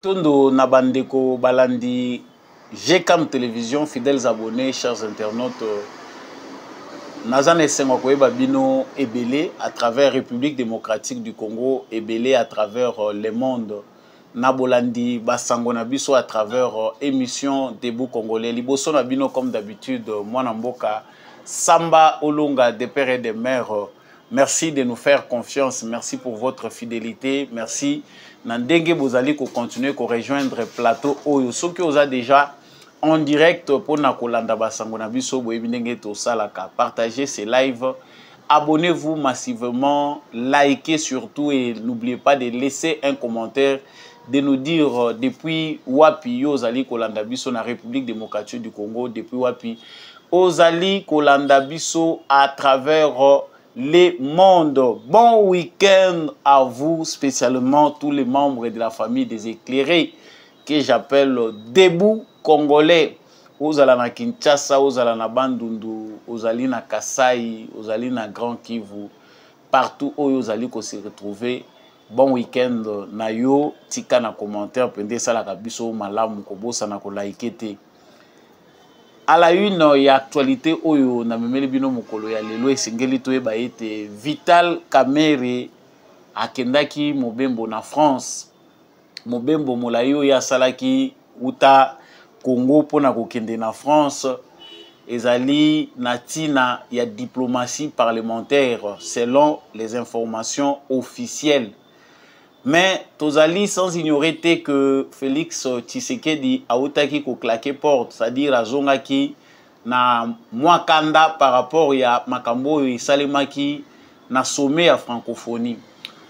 Tondo Nabandeko Balandi, GCAM Télévision, fidèles abonnés, chers internautes, Nazane Sengokoye Babino Ebele à travers République démocratique du Congo, Ebele à travers le monde, Nabolandi Basango Nabiso à travers émission Debout Congolais, Liboso Nabino comme d'habitude, Mwanamboka, Samba Olonga des pères et des mères. Merci de nous faire confiance, merci pour votre fidélité, merci. Nandenge Bozali ko continuer ko rejoindre plateau Oyo. Ceux qui ont déjà en direct pour Nakolanda Basango Nabiso Boebindenge to Salaka. Partagez ces lives, abonnez-vous massivement, likez surtout et n'oubliez pas de laisser un commentaire, de nous dire depuis Wapi Ozali Kolanda Biso na République démocratique du Congo, depuis Wapi Ozali Kolanda Biso à travers les mondes. Bon week-end à vous, spécialement tous les membres de la famille des éclairés que j'appelle Debout Congolais. Ozala na Kinshasa, ozala na Bandundu, ozali na Kasai, ozali na Grand Kivu, partout où ozali ko se retrouver. Bon week-end na yo, tika na commentaire, pende sala kabiso malamu kobosa na ko like te. À la une, il y a actualité oyo na memeli bino mokolo ya lelo esengeli toyeba ete Vital Kamerhe akendaki mobembo na France. Mobembo molayo ya salaki uta Congo pona kokende na France. Ezali natina ya diplomatie parlementaire selon les informations officielles. Mais tozali sans ignorer que Félix Tshisekedi a outaki ko claquer porte, c'est-à-dire azongaki na mwakanda par rapport ya makambo isalemaki na sommet ya francophonie.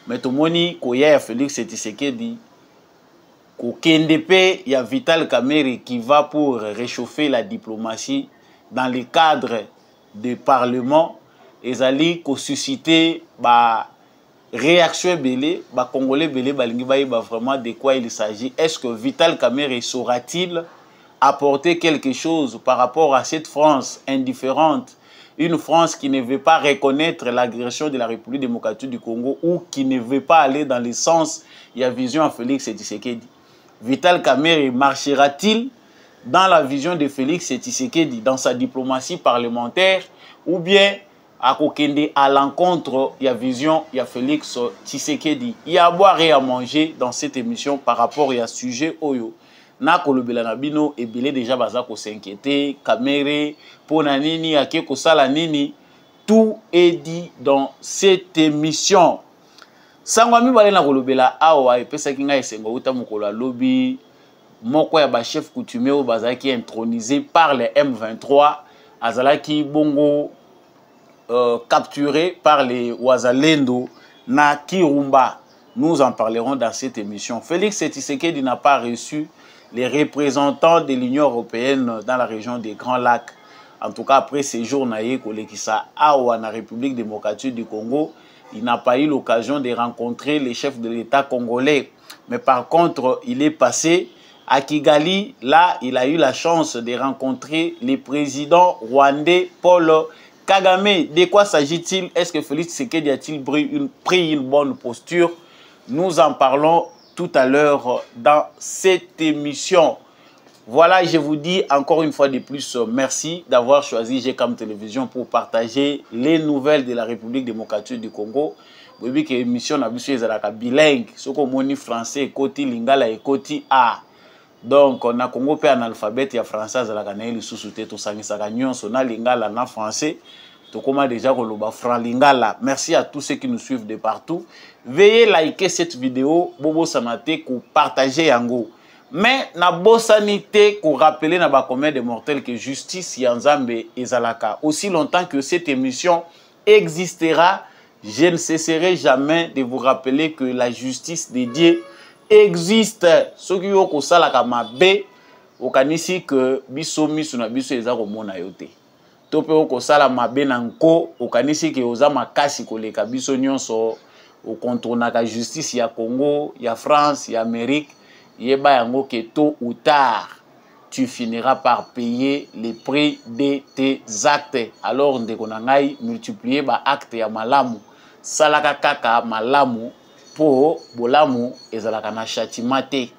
Mais tomoni koya Félix Tshisekedi ko kendepe ya Vital Kamerhe qui va pour réchauffer la diplomatie dans le cadre du parlement, ezali ko susciter ba réaction belé, bah Congolais belé, bah vraiment de quoi il s'agit. Est-ce que Vital Kamerhe saura-t-il apporter quelque chose par rapport à cette France indifférente, une France qui ne veut pas reconnaître l'agression de la République démocratique du Congo ou qui ne veut pas aller dans le sens, il y a vision à Félix Tshisekedi. Vital Kamerhe marchera-t-il dans la vision de Félix Tshisekedi, dans sa diplomatie parlementaire, ou bien à kokende à l'encontre, il y a vision, il y a Félix Tshisekedi. Il y a à boire et à manger dans cette émission par rapport à sujet Oyo. Na kolobela na bino ebele déjà baza ko s'inquiéter, Kamerhe pona nini ake ko sala nini, tout est dit dans cette émission. Sangwami bale na kolobela awa epesa kinga esengo uta mokolo lobby moko ya ba chef coutumier o bazaki intronisé par les M23 azalaki bongo capturé par les Wazalendo na Kirumba. Nous en parlerons dans cette émission. Félix Tshisekedi n'a pas reçu les représentants de l'Union européenne dans la région des Grands Lacs. En tout cas, après séjour naïe kolekisa awa na République démocratique du Congo, il n'a pas eu l'occasion de rencontrer les chefs de l'État congolais. Mais par contre, il est passé à Kigali. Là, il a eu la chance de rencontrer le président rwandais Paul Kagame. De quoi s'agit-il? Est-ce que Félix Tshisekedi a-t-il pris une bonne posture? Nous en parlons tout à l'heure dans cette émission. Voilà, je vous dis encore une fois de plus merci d'avoir choisi GCAM Télévision pour partager les nouvelles de la République démocratique du Congo. Vous voyez que l'émission n'a pas bilingue. Ce qu'on moni français, côté lingala et côté A. Donc, on a Congo pe analphabète ya français à la canelle sous-souté tout ça nyonso sona lingala na français. To comment déjà koloba franc lingala. Merci à tous ceux qui nous suivent de partout. Veuillez liker cette vidéo, bobo sanate ko partager yango. Mais na bosanité ko rappeler na ba commun des mortels que justice yanzambe ezalaka. Aussi longtemps que cette émission existera, je ne cesserai jamais de vous rappeler que la justice de Dieu existe. Ce qui yo ko sala ka mabe okanisi que biso misu na biso eza ko mona yote. Tope ko sala mabe na nko okanisi ke oza makasi koleka biso nyonso o contourna ka justice ya Congo, ya France, ya Amérique, yeba yango ke tôt ou tard tu finiras par payer les prix de tes actes. Alors ndeko na ngai multiplier ba acte ya malamu salaka kaka malamu po bolamu ezalaka na châtiment te.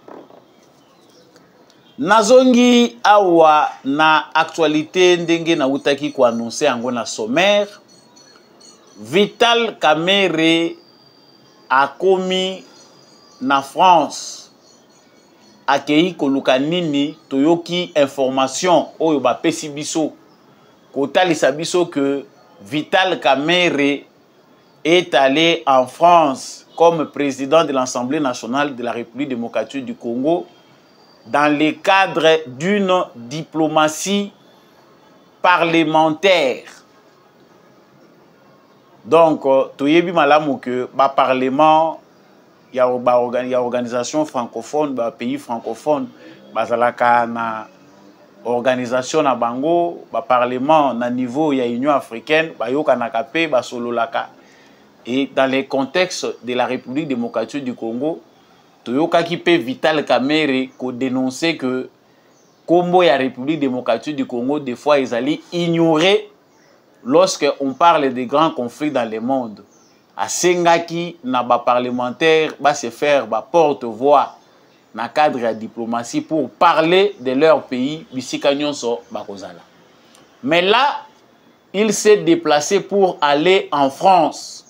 Nazongi awa na actualité ndenge na utaki ko annoncer yango na sommaire. Vital Kamerhe a commis na France akei koluka nini toyoki information oyo ba pesi biso kotalisa biso que Vital Kamerhe est allé en France comme président de l'Assemblée nationale de la République démocratique du Congo dans le cadre d'une diplomatie parlementaire. Donc, toyebi malamu que ba parlement, il y a organisation francophone, ba pays francophone, bazalaka na organisation na bango, ba parlement na niveau ya Union africaine, ba yoka na kapé, ba sololaka. Et dans le contexte de la République démocratique du Congo, toyoka ki pe Vital Kamerhe ko dénoncer que Combo ya République démocratique du Congo des fois ils allaient ignorer lorsque on parle des grands conflits dans le monde. A Sengaki na ba parlementaire ba se faire ba porte-voix na cadre de diplomatie pour parler de leur pays bisika nyonso bakozala. Mais là, il s'est déplacé pour aller en France.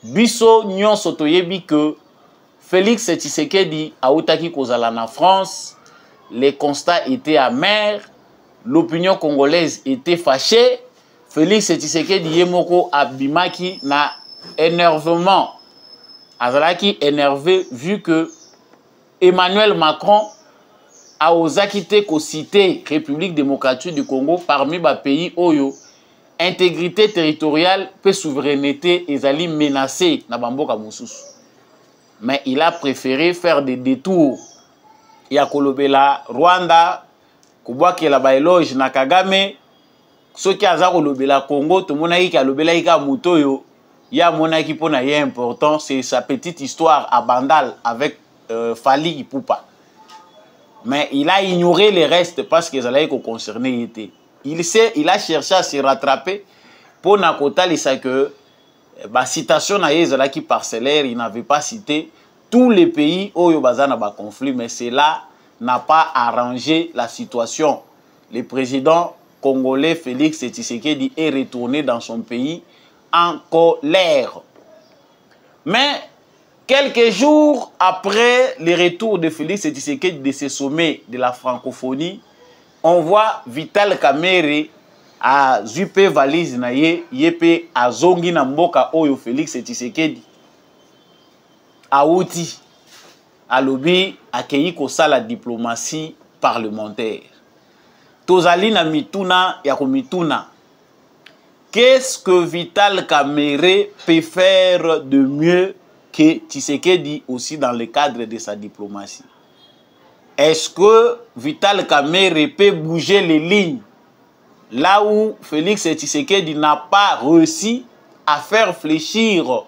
Biso nyonso toyebi que Félix Tshisekedi a outaki kozala na France. Les constats étaient amers. L'opinion congolaise était fâchée. Félix Tshisekedi yemoko abimaki na énervement. Azalaki énervé vu que Emmanuel Macron a osé quitter ko cité République démocratique du Congo parmi les pays oyo intégrité territoriale et souveraineté ezali menacée na bamboka mosusu. Mais il a préféré faire des détours. Ya kolobela Rwanda, kubwakela ba éloge na Kagame, soki aza kolobela Congo, to monaki ka lobela ika mutoyo, ya monaki pona ye important, c'est sa petite histoire à Bandal avec Fali Ipupa. Mais il a ignoré les restes parce que ça allait concerner était. Il a cherché à se rattraper pour na kotalisa que ba citation na yezala qui parcellaire, il n'avait pas cité tous les pays où il y a un conflit, mais cela n'a pas arrangé la situation. Le président congolais Félix Tshisekedi est retourné dans son pays en colère. Mais quelques jours après le retour de Félix Tshisekedi de ce sommet de la francophonie, on voit Vital Kamerhe a zupe valise na yepe a zongi na mboka oyo Félix Tshisekedi Aouti alobi akei kosala diplomatie parlementaire. Tozali na mituna ya komituna. Qu'est-ce que Vital Kamerhe peut faire de mieux que Tshisekedi aussi dans le cadre de sa diplomatie? Est-ce que Vital Kamerhe peut bouger les lignes là où Félix Tshisekedi n'a pas réussi à faire fléchir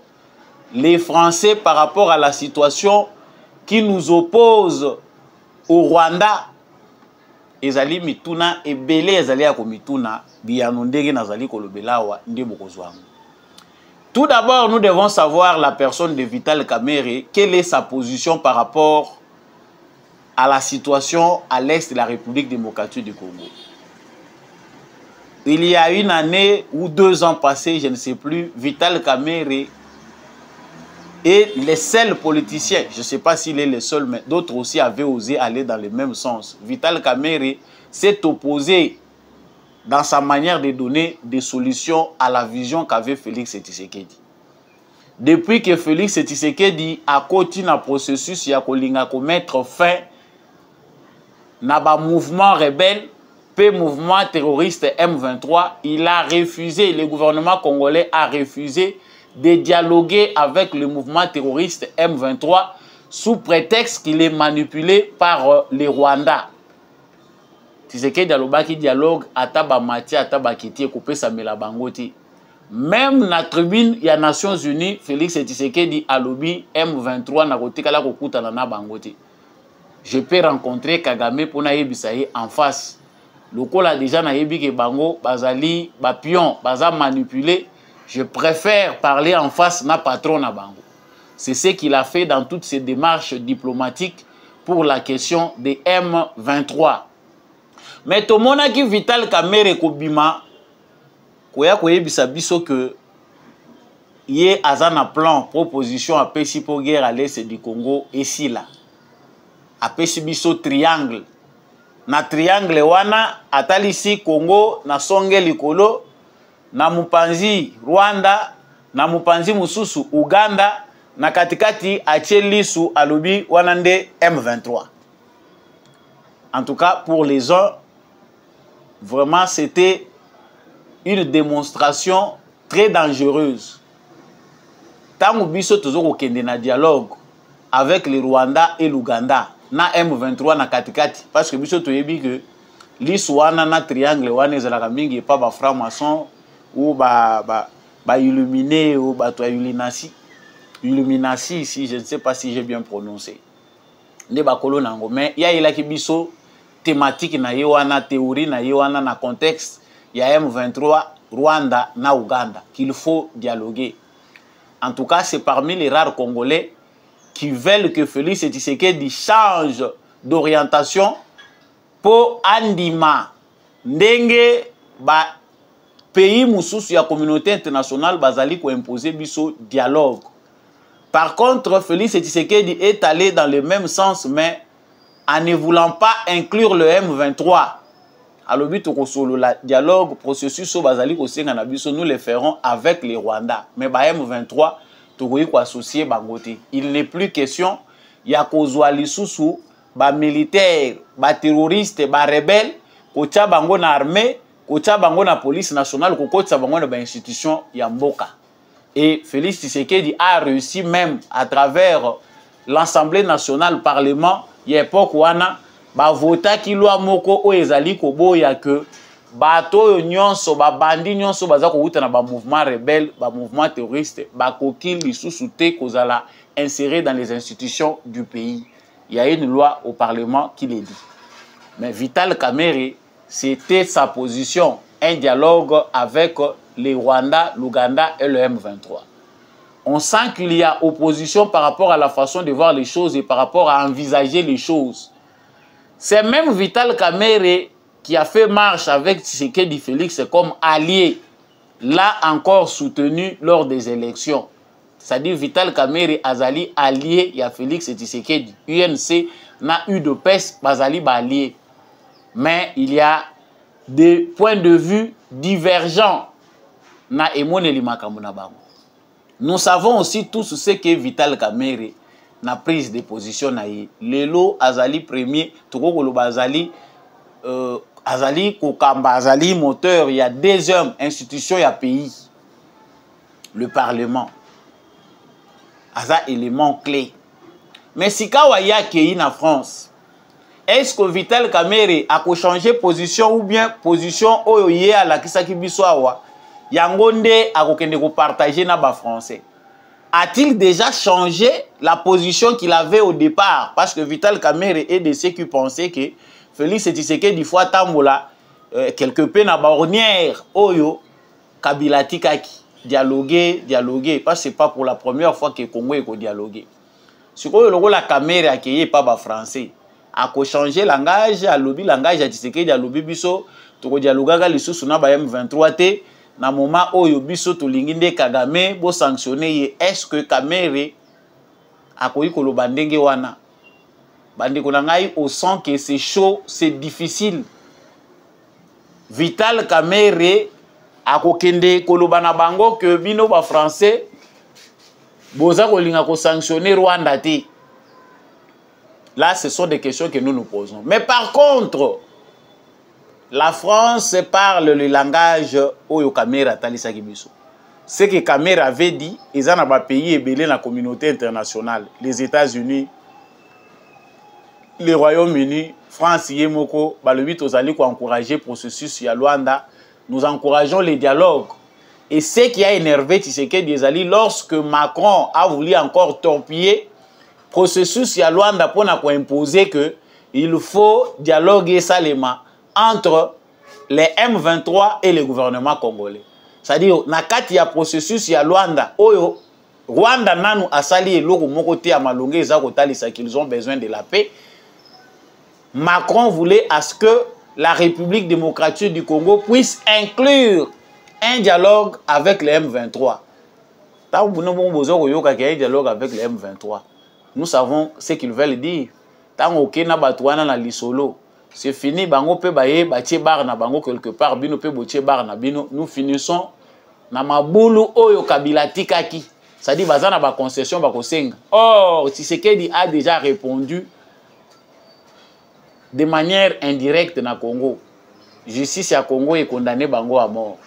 les Français par rapport à la situation qui nous oppose au Rwanda? Ezali mituna ebele ezali ya komituna biyano ndenge nazali kolobelawa ndebo kozwango. Tout d'abord, nous devons savoir la personne de Vital Kamerhe, quelle est sa position par rapport à la situation à l'est de la République démocratique du Congo. Il y a une année ou 2 ans passés, je ne sais plus, Vital Kamerhe est le seul politicien, je ne sais pas s'il est le seul, mais d'autres aussi avaient osé aller dans le même sens. Vital Kamerhe s'est opposé dans sa manière de donner des solutions à la vision qu'avait Félix Tshisekedi. Depuis que Félix Tshisekedi a continué un processus, il a kolinga ko mettre fin na ba mouvement rebelle, pe mouvement terroriste M23, il a refusé, le gouvernement congolais a refusé de dialoguer avec le mouvement terroriste M23 sous prétexte qu'il est manipulé par les Rwandais. Tshisekedi alobaki dialogue ataba mati ataba kiti coupé samela bangoti. Même na tribune ya Nations Unies, Félix Tshisekedi alobi M23 na kotikala kokutana na bangoti. Je peux rencontrer Kagame pour na yebisaye en face. Lokola déjà na yebi ke bango bazali bapion baza manipulé. Je préfère parler en face na patron na bango. C'est ce qu'il a fait dans toutes ses démarches diplomatiques pour la question des M23. Mais tout le monde a qui Vital Kamerhe Kobima, koya koyebisa biso que yé azana plan proposition à pesi pour guerre à l'est du Congo et si là a pesi biso triangle na triangle wana atalisi Congo na songe likolo na mupanzi Rwanda na mupanzi mususu Uganda na katikati atie lisu alobi wana nde M23. En tout cas pour les uns vraiment c'était une démonstration très dangereuse. Tango biso tozoko kende na dialogue avec le Rwanda et l'Ouganda na M23 na katikati parce que biso toyebi que l'iswana na triangle wana ezalaka mingi pa ba franc-maçon ou ba illuminé ou ba to illuminati ici je ne sais pas si j'ai bien prononcé ne ba kolo nango mais ya ilaki biso thématique na yewana théorie na yewana na contexte ya M23 Rwanda na Ouganda qu'il faut dialoguer. En tout cas, c'est parmi les rares Congolais qui veulent que Félix Tshisekedi change d'orientation pour andima ndenge ba pays mususu ya communauté internationale bazali ko imposer biso dialogue. Par contre, Félix Tshisekedi est allé dans le même sens mais en ne voulant pas inclure le M23. Alors, le dialogue, processus, nous le ferons avec les Rwandais. Mais M23, associé Bangote. Il n'est plus question, il y a des militaires, des terroristes, des rebelles, des armée, des police nationale, des institutions Yamboka. Et Félix Tshisekedi a réussi même à travers l'Assemblée nationale, Parlement, il y a époque ba vota ki loi moko o ezali koboya que bato nyonso ba bandi nyonso baza ko wuta na ba mouvement rebelle ba mouvement terroriste ba koki lisusu te kozala inséré dans les institutions du pays. Il y a une loi au Parlement qui le dit. Mais Vital Kamerhe, c'était sa position, un dialogue avec les Rwandais, l'Ouganda et le M23. On sent qu'il y a opposition par rapport à la façon de voir les choses et par rapport à envisager les choses. C'est même Vital Kamerhe qui a fait marche avec Tshisekedi Félix comme allié, l'a encore soutenu lors des élections. C'est-à-dire Vital Kamerhe azali allié à Félix Tshisekedi. UNC n'a eu de peste, bazali ba allié. Mais il y a des points de vue divergents. Na emoneli makambo na bango. Nous savons aussi tous ce que Vital Kamerhe na prise de position na ye. Lelo azali premier, tokolo bazali azali kokamba azali moteur, il y a deuxième institution ya pays. Le Parlement. Aza élément clé. Mais si kawa ya kei na France, est-ce que Vital Kamerhe a changé position ou bien position oyo ye ala kisaki biso awa yango nde akokende ko partager na ba français? A-t-il déjà changé la position qu'il avait au départ? Parce que Vital Kamerhe est de ceux qui pensaient que Félix Tshisekedi fois tambola quelque peu na bornière oyo Kabila tikaki dialoguer parce que c'est pas pour la première fois que Congo est dialoguer. Ce que la Kamerhe a créé pas ba français a changé langage a lobby langage a Tshisekedi a lobby biso to dialogaga lisusu na ba M23 te. Na moment oyo biso tolingi nde Kagame bo sanctionner ye. Est-ce que Kamerhe akoyi koloba ndenge wana? Bandeko na ngai au sent que c'est chaud, c'est difficile. Vital Kamerhe akokende koloba na bango que bino ba français boza kolinga ko sanctionner Rwanda te. Là ce sont des questions que nous nous posons. Mais par contre la France parle le langage oyo Kamerhe atalisaki biso. Ce que Kamerhe avait dit, ils ont un pays ébélé la communauté internationale, les États-Unis, le Royaume-Uni, France, Yemoko, le 8 aux alliés pour encourager le processus à Luanda. Nous encourageons les dialogues. Et ce qui a énervé Tshisekedi des alliés, lorsque Macron a voulu encore torpiller le processus à Luanda pour imposer qu'il faut dialoguer salement entre les M23 et le gouvernement congolais. C'est-à-dire, nakati ya processus ya Luanda, Rwanda nanu asali eloko moko te ya malonge eza kotalisa qu'ils ont besoin de la paix. Macron voulait à ce que la République démocratique du Congo puisse inclure un dialogue avec les M23. Tant que nous avons un dialogue avec les M23, nous savons ce qu'ils veulent dire. Tant que nous avons un lisolo, c'est fini, bango pe baye batie bar na bango quelque part, bino pe botie bar na bino, nous finissons na mabulu oyo kabila tikaki. C'est-à-dire bazana ba concession ba kosenga. Or, Tshisekedi a déjà répondu de manière indirecte na Congo. Justice à Congo est condamné bango à mort.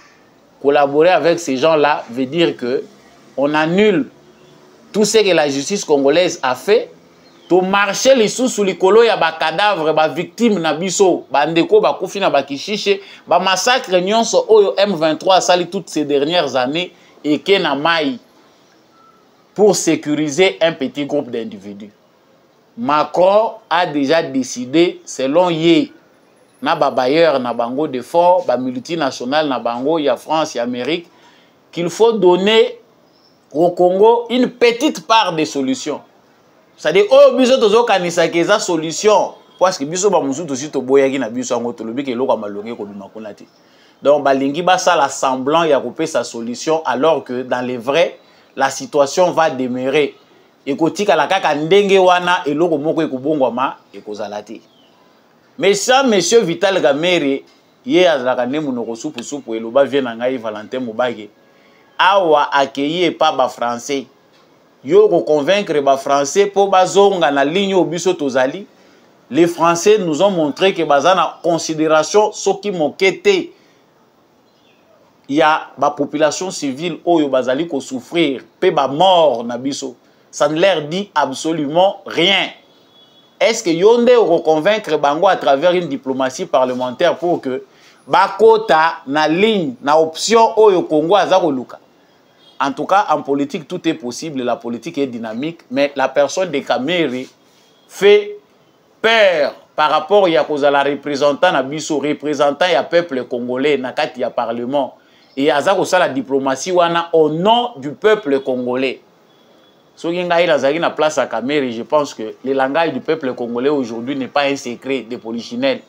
Collaborer avec ces gens-là veut dire que on annule tout ce que la justice congolaise a fait. To marcher les sous les colo ya ba cadavre ba victime na biso bandeko ba kufi na ba kishiche ba massacre nyonso oyo M23 sali toutes ces dernières années et que na mai pour sécuriser un petit groupe d'individus. Macron a déjà décidé selon ye na ba bailleur na bango de fort ba multinational na bango ya France et Amérique qu'il faut donner au Congo une petite part des solutions. C'est-à-dire, oh, biso tozo kanisa keza solution. Parce que biso ba musu tosi to boyaki na biso ngo tolobi ke loko malonge ko bima konati. Donc balingi ba ça la semblant ya couper sa solution alors que dans les vrais la situation va demeurer. Et kotika la kaka ndenge wana eloko moko ekobongwama ekozalati. Mais ça monsieur Vital Kamerhe ye azalaka ne munoko supu supu eloba vient na ngai Valentin Mubage awa accueilli pas ba français. Yo convaincre les Français pour bazonga na ligne au biso tozali. Les Français nous ont montré que bazana considération ce qui moquette. Il y a la population civile oyo bazali ko souffrir, pe ba mort na biso. Ça ne leur dit absolument rien. Est-ce que yonde ko convaincre bango à travers une diplomatie parlementaire pour que bakota na ligne na option oyo Congo azako luka? En tout cas, en politique, tout est possible. La politique est dynamique. Mais la personne de Kamerhe fait peur par rapport à la représentant Nabiso, représentant du peuple congolais, nakati ya parlement. Et à ça, la diplomatie wana au nom du peuple congolais. Si vous avez une place à Kamerhe, je pense que le langage du peuple congolais aujourd'hui n'est pas un secret des polichinelles.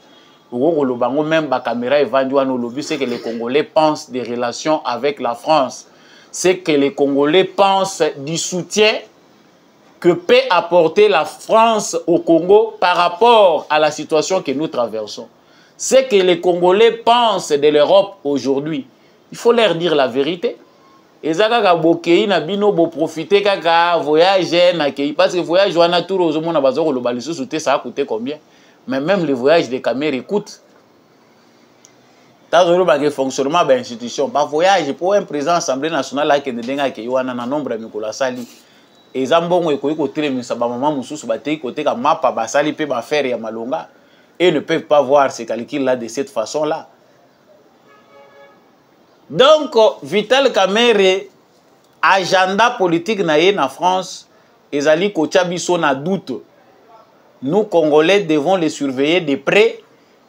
Même la caméra est vendue à nos lobbies, c'est que les Congolais pensent des relations avec la France. C'est que les Congolais pensent du soutien que peut apporter la France au Congo par rapport à la situation que nous traversons. C'est que les Congolais pensent de l'Europe aujourd'hui. Il faut leur dire la vérité. Et ça, profiter voyage parce que voyage ça a coûté combien? Mais même le voyage de Kamerhe coûte. Dans le fonctionnement de l'institution, par voyage pour un président de l'Assemblée nationale qui est un nombre de Nicolas Sali. Et Zambongo est côté de maman Moussous Baté, côté de Mapa Basali, peut faire et Malonga. Et ne peuvent pas voir ces calculs-là de cette façon-là. Donc, Vital Kamerhe, agenda politique en France, et Zali Kochabiso na doute. Nous, Congolais, devons les surveiller de près.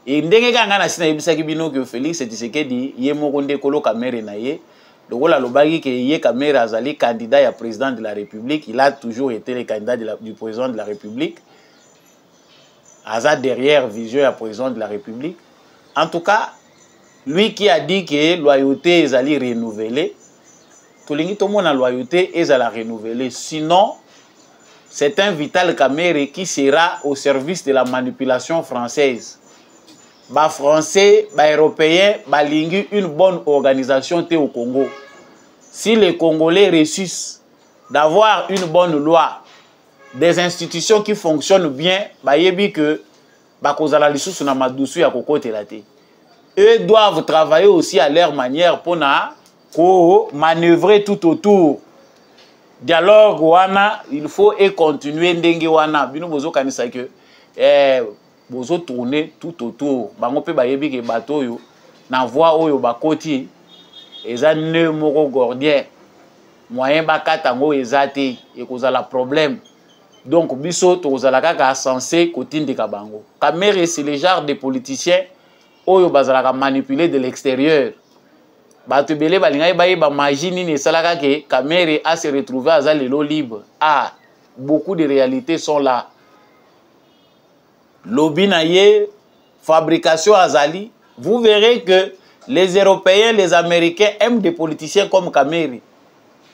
Et ndenge kanga na sina yebisaki bino que Félix Tshisekedi ye moko ndekolo Kamerhe na ye lokola lobaki ke ye Kamerhe azali candidat ya président de la République, il a toujours été le candidat du président de la République. Aza derrière vision ya président de la République. En tout cas, lui qui a dit que loyauté ezali renouvelée, tolingi to mona loyauté ezala renouvelée, sinon c'est un Vital Kamerhe qui sera au service de la manipulation française. Bas Français, bas Européens, bas lingu une bonne organisation au Congo. Si les Congolais réussissent d'avoir une bonne loi, des institutions qui fonctionnent bien, bah yebi que bah kozala lisusu na madusu ya kokote la te. Eux doivent travailler aussi à leur manière pour na ko manœuvrer tout autour. Dialogue wana, il faut et continuer ndenge wana. Bino bozo kanisa que bozo tourner tout autour. Bango pe bayebi ke bato yo na voie oyo bakoti eza ne moko gordien. Moyen bakata ngo ezate et kozala problème. Donc biso tozala kaka censé kotindika bango. Kamerhe c'est le genre de politiciens oyo bazala manipuler de l'extérieur. Bato belé balinga baye ba magie nini salaka ke Kamerhe a se retrouver à lelo libre. Ah, beaucoup de réalités sont là. lobby naye, fabrication azali, vous verrez que les Européens, les Américains aiment des politiciens comme Kamere.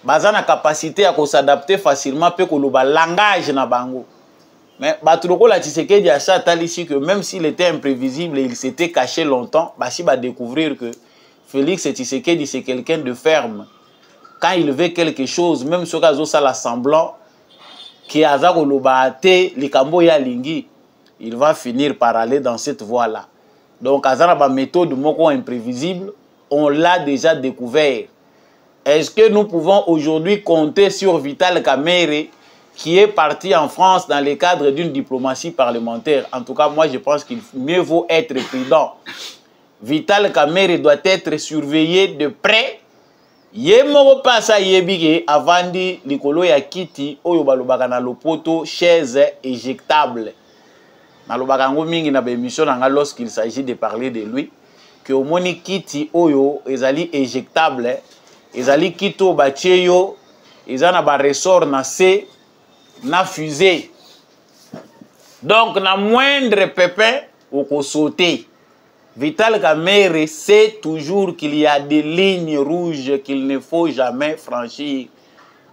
Baza na capacité à s'adapter facilement pe ko loba langage na bango. Mais Batuloko la Tshisekedi a chatal ici que même s'il était imprévisible et il s'était caché longtemps, Bashi va découvrir que Félix Tshisekedi c'est quelqu'un de ferme. Quand il veut quelque chose, même si ça la semblant qui a te likambo ya lingi, il va finir par aller dans cette voie-là. Donc azana ba méthode moko imprévisible, on l'a déjà découvert. Est-ce que nous pouvons aujourd'hui compter sur Vital Kamerhe qui est parti en France dans le cadre d'une diplomatie parlementaire? En tout cas, moi je pense qu'il mieux vaut être prudent. Vital Kamerhe doit être surveillé de près. Yemoko pasa yebike avandi likolo ya kiti oyo balobaka na lopoto chaise éjectable. Nalobaka ngo mingi na émission nanga lorsqu'il s'agit de parler de lui que omoni kiti oyo ezali éjectable. Ezali kito batie yo ezana ba ressort na se na fusée. Donc na moindre pépin oko sauter. Vital Kamerhe sait toujours qu'il y a des lignes rouges qu'il ne faut jamais franchir.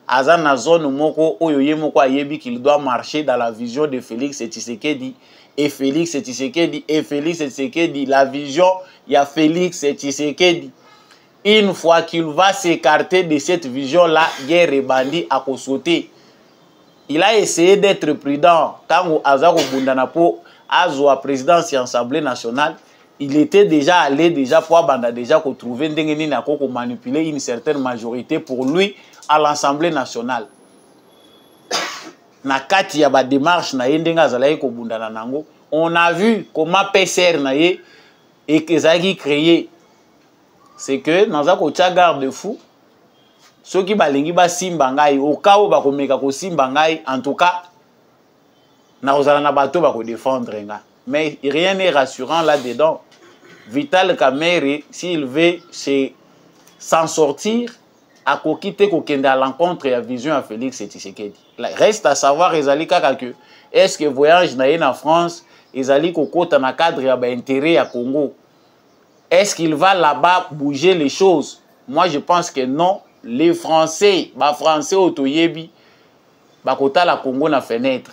Azana zone moko oyo yemoko ayebi qu'il doit marcher dans la vision de Félix Tshisekedi et Félix Tshisekedi et Félix Tshisekedi, la vision il y a Félix Tshisekedi. Une fois qu'il va s'écarter de cette vision-là, guerre et bandit à sauter. Il a essayé d'être prudent. Quand Azaro Bundanapo a joué présidence et Assemblée nationale, il était déjà allé pour trouver manipuler une certaine majorité pour lui à l'Assemblée nationale. Na kati ya ba démarche na yendenga zalayi ko bundana nango, on a vu comment PCR na ye et que ça qui créé. C'est que dans un côté garde-fou, ceux qui balingi ba simbangai au cas où ba komeka ko simbangai, en tout cas na ozala bato ba ko défendre nga. Mais rien n'est rassurant là-dedans. Vital Kamerhe, s'il veut s'en sortir, a quitter kokende à l'encontre et à vision à Félix Tshisekedi. Reste à savoir ezali kaka que est-ce que voyage na en France ezali kokota na cadre ya ba intérêt à Congo. Est-ce qu'il va là-bas bouger les choses? Moi, je pense que non. Les Français, Français Otoyebi, Bakota la Congo na fenêtre.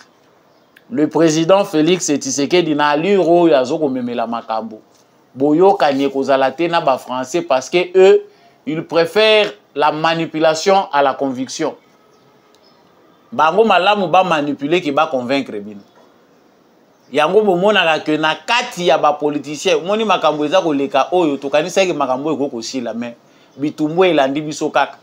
Le président Félix Tshisekedi na allure yazo memela makambo. Boyo kanye kozalate na ba Français parce que eux, ils préfèrent la manipulation à la conviction. Bango malamu ba manipuler qui ba convaincre bino. Yango bomona que na kati ya ba politicien moni makambo eza ko leka oyo tokanisa ke makambo eko ko sila mais bitumbu elandi biso kaka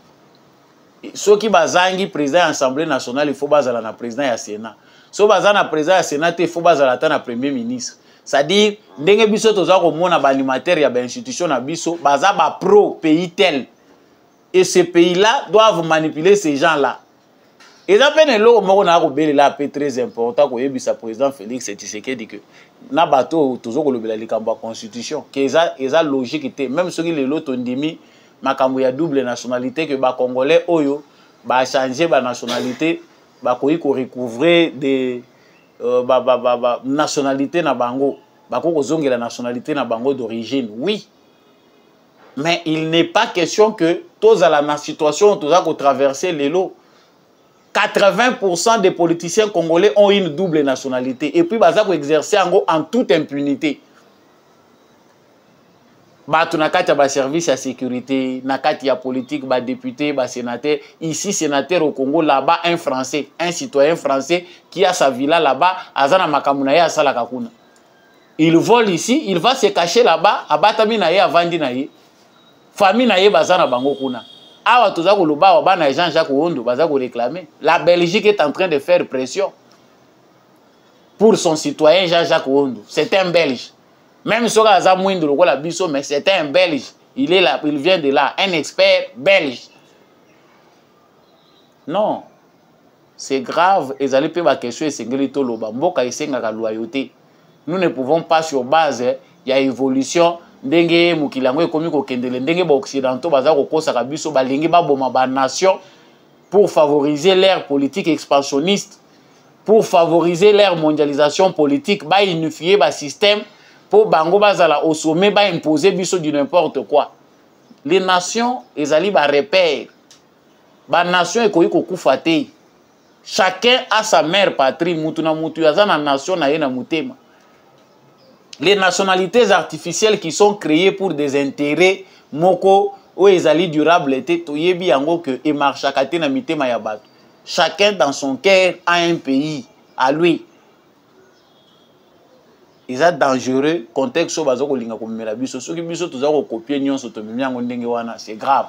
soki bazangi président de l'Assemblée nationale il faut bazala na président ya Sénat so bazana président ya Sénat il faut bazala ta na premier ministre c'est-à-dire ndenge biso toza ko mona ba animateur ya ba institution na biso baza ba pro pays tel et ces pays-là doivent manipuler ces gens-là. Et ça peine l'eau moko na ko belela pe très important ko yebisa président Félix Tshisekedi que na bato toujours ko lobela likambo constitution que eza logique était même ceux qui les lot ondimi makambo ya double nationalité que ba congolais oyo ba changer ba nationalité ba ko recouvrer des nationalité na bango ba ko zongela nationalité na bango d'origine. Oui. Mais il n'est pas question que tous à la situation tous à ko traverser les lots. 80% des politiciens congolais ont une double nationalité. Et puis, ils exercer en toute impunité. Batu nakati ya service à sécurité, nakati ya politique, ba député, ba sénateur. Ici, sénateur au Congo, là-bas, un Français, un citoyen français qui a sa villa là-bas, azana makamunaye asala kakuna. Il vole ici, il va se cacher là-bas, abatami naye avandi naye. Famille naye bazana bango kuna. Awa toza koloba wa bana Jean-Jacques Ouondo baza ko réclamer. La Belgique est en train de faire pression pour son citoyen Jean-Jacques Ouondo. C'est un Belge. Même si on a moins de la biso, mais c'est un Belge. Il est là, il vient de là, un expert belge. Non, c'est grave. Et ça peut être question de loba. Mboka isenga loyauté. Nous ne pouvons pas sur base il y a évolution. Ndenge mukilango ekomi ko kendele ndenge ba occidentaux baza ko kosaka biso balingi ba boma ba nation pour favoriser l'ère politique expansionniste pour favoriser leur mondialisation politique, ba unifier ba système pour bango bazala au sommet, ba imposer biso du n'importe quoi. Les nations, ezali ba repère. Ba nation ekoyi kokufa te. Chacun a sa mère patrie, mutu na mutu yaza na nation na ye na mutema. Les nationalités artificielles qui sont créées pour des intérêts moko ou ezali durable te toyebi yango que e marchaka te na mitema ya bato. Chacun dans son cœur a un pays à lui. Ils sont dangereux contexte so bazo kolinga komela biso soki biso toza ko copier nyonso to miyango ndenge wana, c'est grave.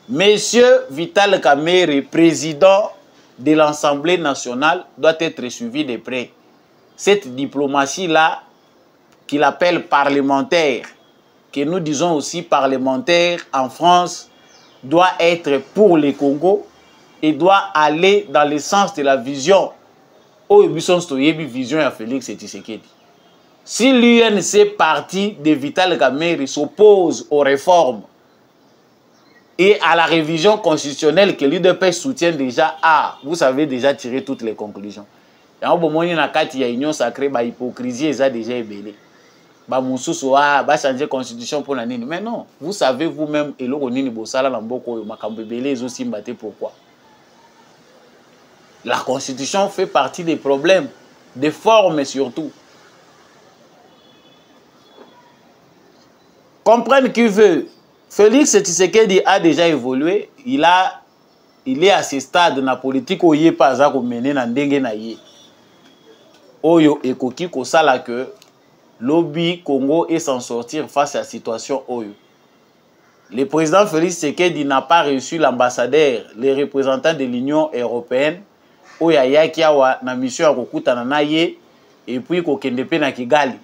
Monsieur Vital Kamerhe, président de l'Assemblée nationale, doit être suivi de près. Cette diplomatie-là, qu'il appelle parlementaire, que nous disons aussi parlementaire en France, doit être pour le Congo et doit aller dans le sens de la vision. Vision à Félix Tshisekedi. Si l'UNC parti de Vital Kamerhe s'oppose aux réformes et à la révision constitutionnelle que l'UDPS soutient déjà, vous avez déjà tiré toutes les conclusions. Il y a une union sacrée, l'hypocrisie est déjà ébélée. Ba changer la constitution pour la nini. Mais non, vous savez vous-même, et l'on nini bosala na mboko makambo ébélé les aussi mbaté pourquoi. La constitution fait partie des problèmes, des formes surtout. Comprendre qui veut. Félix Tshisekedi a déjà évolué. Il est à ce stade de la politique où il n'est pas à mener na ndenge na ye. Oyo ekoki kosala que lobby Congo est s'en sortir face à la situation Oyo. Le président Félix Tshisekedi n'a pas reçu l'ambassadeur, les représentants de l'Union européenne, Oya yaki awa na mission à kokutana na ye et puis kokende pe na Kigali.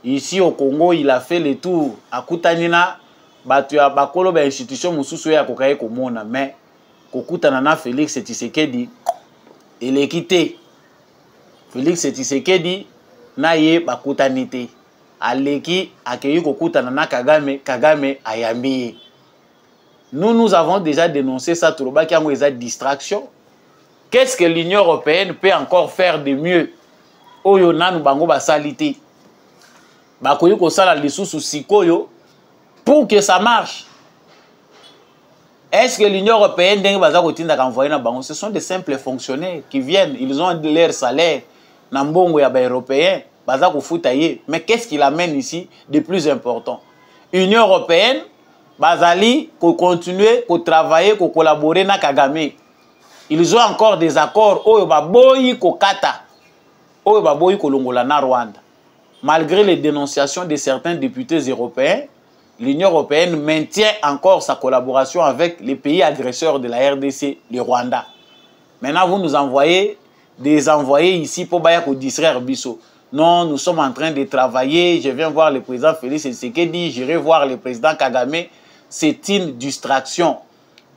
Ici au Congo, il a fait le tour à Kutanina, batu ya bakolo ba institution mususu ya kokaye komona, mais kokutana na Félix Tshisekedi il est quitté. Félix Tshisekedi na ye bakutanite. Aleki akeyi kokutana na Kagame, Kagame ayambi. Nous avons déjà dénoncé ça tout le bas qui a une distraction. Qu'est-ce que l'Union européenne peut encore faire de mieux? Oyo nanu bango basalite. Bakoyi ko sala lisusu sikoyo pour que ça marche. Est-ce que l'Union européenne dengue baza kotinda envoyer na bango? Ce sont des simples fonctionnaires qui viennent, ils ont leur salaire na mbongo ya ba européen, baza ko futaye. Mais qu'est-ce qu'il amène ici de plus important? Union européenne bazali ko continuer ko travailler, ko collaborer na Kagame. Ils ont encore des accords oyo baboyi ko kata. Oyo baboyi ko longola na Rwanda. Malgré les dénonciations de certains députés européens, l'Union européenne maintient encore sa collaboration avec les pays agresseurs de la RDC, le Rwanda. Maintenant, vous nous envoyez des envoyés ici pour distraire Bisso. Non, nous sommes en train de travailler. Je viens voir le président Félix Tshisekedi, j'irai voir le président Kagame. C'est une distraction.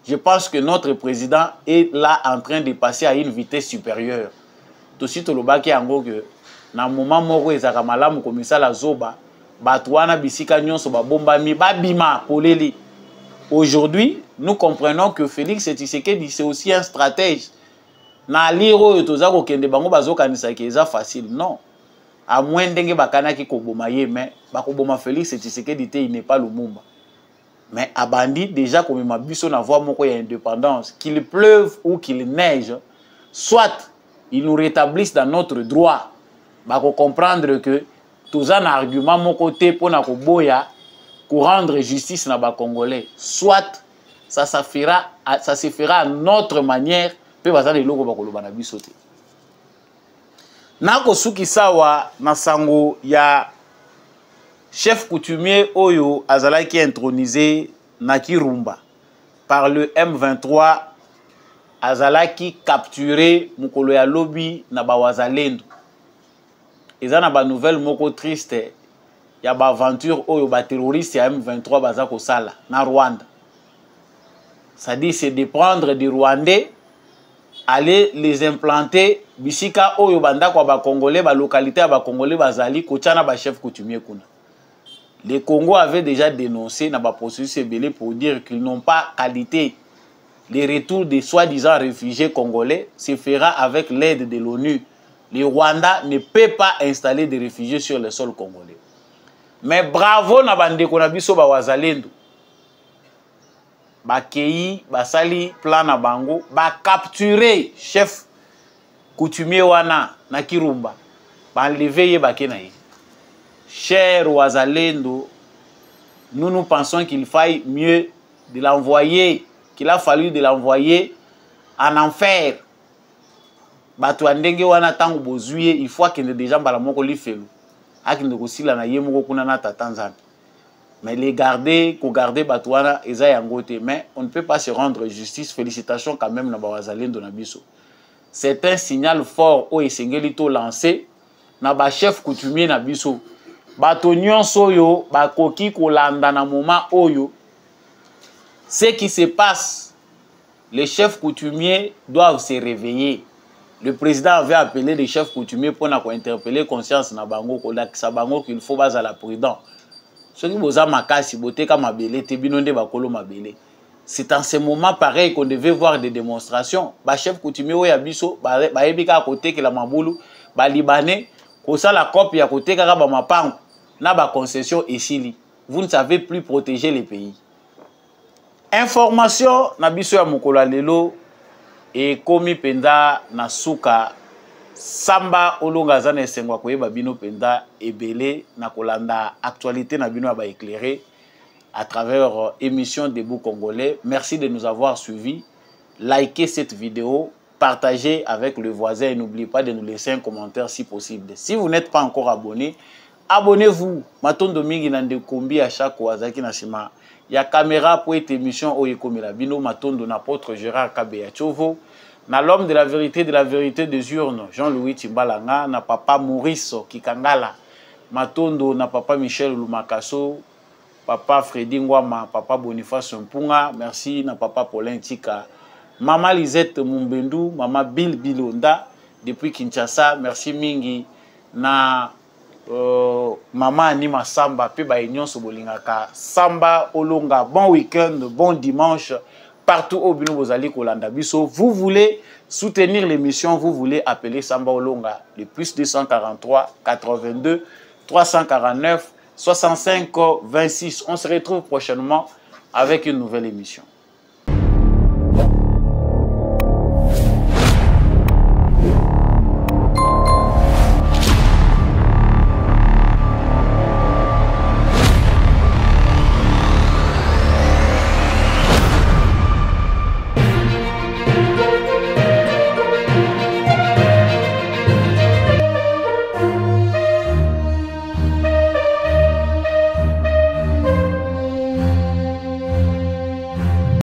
Je pense que notre président est là en train de passer à une vitesse supérieure. Tout de suite, le baki en que na moment moko ezaka malamu komisa la zoba batwana bisika nyonso ba bombami babima poleli. Aujourd'hui, nous comprenons que Félix Tshisekedi c'est aussi un stratège. Na liro toza ko kende bango bazokanisa ke eza facile. Non. À moins ndenge bakanaki ko boma ye mais bakoboma Félix Tshisekedi te il n'est pas Lumumba. Mais à bandit déjà comme ma biso na voix moko ya indépendance, qu'il pleuve ou qu'il neige, soit ils nous rétablissent dans notre droit. Bako comprendre que tous un argument mon côté pour na koboya pour rendre justice na ba Congolais, soit ça se fera à notre manière pe bazali loko bakoloba na biso te. Nako suki sawa na sango ya chef coutumier oyo azalaki intronisé na Kirumba par le M23 azalaki capturé mukolo ya lobi na ba wazalendo. Eza na ba nouvelle moko triste ya ba aventure oyo ba terroriste ya M23 baza ko sala na Rwanda. Ça dit c'est de prendre des Rwandais aller les implanter bisika oyo banda kwa ba Congolais ba localité ya ba Congolais bazali ko tchana ba chef coutumier kuna. Les Congo avaient déjà dénoncé na ba processus ebele pour dire qu'ils n'ont pas qualité le retour des soi-disant réfugiés congolais se fera avec l'aide de l'ONU. Le Rwanda ne peut pas installer des réfugiés sur le sol congolais. Mais bravo na bandeko na biso ba wazalendo. Ba kei, ba sali plan na bango, ba capturer chef coutumier wana na Kirumba. Ba enlever ye ba kenaye. Cher wazalendo, nous pensons qu'il faille mieux de l'envoyer, qu'il a fallu de l'envoyer en enfer. Bato andenge wana tango bozuye, il faut qu'il y ait des gens bala moko li felu. Akinde ko sila na ye moko kuna na tatanzana. Mais les garder, ko garder bato wana eza yango te, mais on ne peut pas se rendre justice. Félicitations quand même na bawazalendo na biso. C'est un signal fort au esengeli to lancé na ba chef coutumier na biso. Bato nyonso yo bakoki kolanda na moment oyo. Ce qui se passe, les chefs coutumiers doivent se réveiller. Le président avait appelé les chefs coutumiers pour interpeller conscience na bango kolakisa bango qu'il faut baza la prudent. Ce qui boza makasi bote ka mabele te binonde bakolo mabele. C'est en ce moment pareil qu'on devait voir des démonstrations. Ba chef coutumier oya biso ba ebika côté que la mabulu ba libanais ko ça la copie à côté kaka ba mapango na ba concession esili. Vous ne savez plus protéger les pays. Information na biso ya mokolo lelo et komi penda na suka samba olonga zana esengwa koyeba bino penda ebele na kolanda actualité na bino ba éclairer à travers émission Debout Congolais. Merci de nous avoir suivis. Likez cette vidéo, partagez avec le voisin et n'oubliez pas de nous laisser un commentaire si possible. Si vous n'êtes pas encore abonné, abonnez-vous. Matondo mingi nande kombi à chaque wazaki na sima. Ya caméra pour cette émission Oyekomela Bino Matondo n'apôtre Gérard Kabeya Chovo. Na l'homme de la vérité des urnes, Jean-Louis Timbalanga, na papa Maurice Kikangala. Matondo na papa Michel Lumakaso, papa Freddy Ngwama, papa Boniface Mpunga, merci na papa Paulin Tika. Maman Lisette Mumbendu, maman Bill Bilonda depuis Kinshasa, merci mingi na maman Anima Samba, pe ba union sobolingaka. Samba Olonga, bon week-end, bon dimanche, partout au Bino Bozali Kolanda Biso. Vous voulez soutenir l'émission, vous voulez appeler Samba Olonga, le plus 243 82 349 65 26. On se retrouve prochainement avec une nouvelle émission.